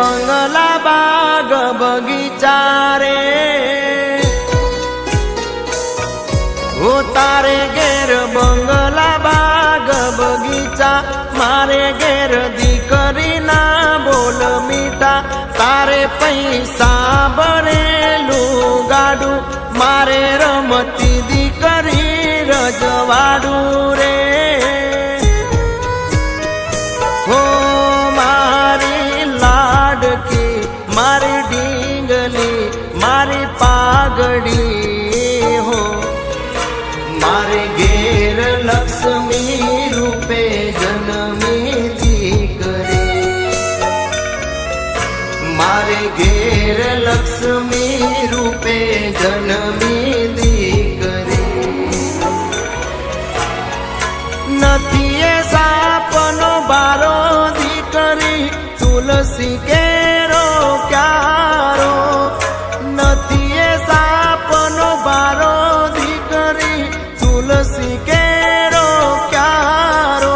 બંગલા બાગ બગીચા રે ઓ તારે ઘેર બંગલા બાગ બગીચા મારે ઘેર દીકરીના બોલ મીઠા તારે પૈસા ભરેલું ગાડું મારે રમતી દીકરી રજવાડું રે હો મારી લાડકી મારી ડીંગલી મારી પાઘડી હો મારે ઘેર લક્ષ્મી રૂપે જન્મી દીકરી મારે ઘેર લક્ષ્મી રૂપે જન્મી દીકરી નથી એ સાપનો બારો દીકરી તુલસી કેરો ક્યારો નથી એ સાપનો બારો દીકરી તુલસી કેરો ક્યારો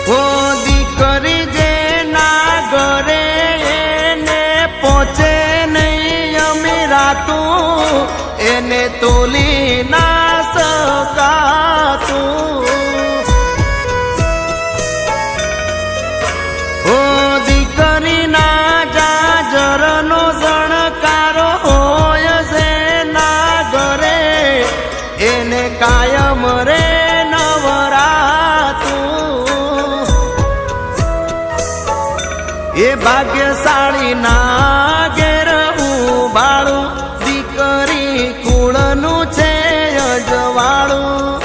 ઓ દીકરી જે ના ઘરે એને પહોંચે નહીં અમીરાતું એને તોલી ના શકાતું ઓ દીકરીના જાજરનો શણકારો હોય છે ના ઘરે એને કાયમ રે એ ભાગ્યશાળી ના ઘેર ઉબાળું દીકરી કુળનું છે અજવાળું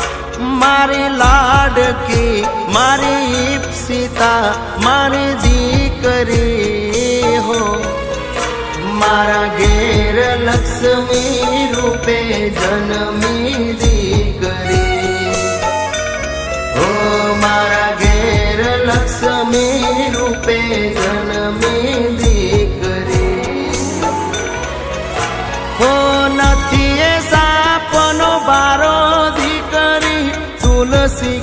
મારી લાડકી મારી ઈપ્સિતા મારી દીકરી હો મારા ઘેર લક્ષ્મી રૂપે જન્મી દીકરી હો મારા ઘેર લક્ષ્મી રૂપે જન્મી દીકરી હો નથી એ સાપનો બારો દીકરી તુલસી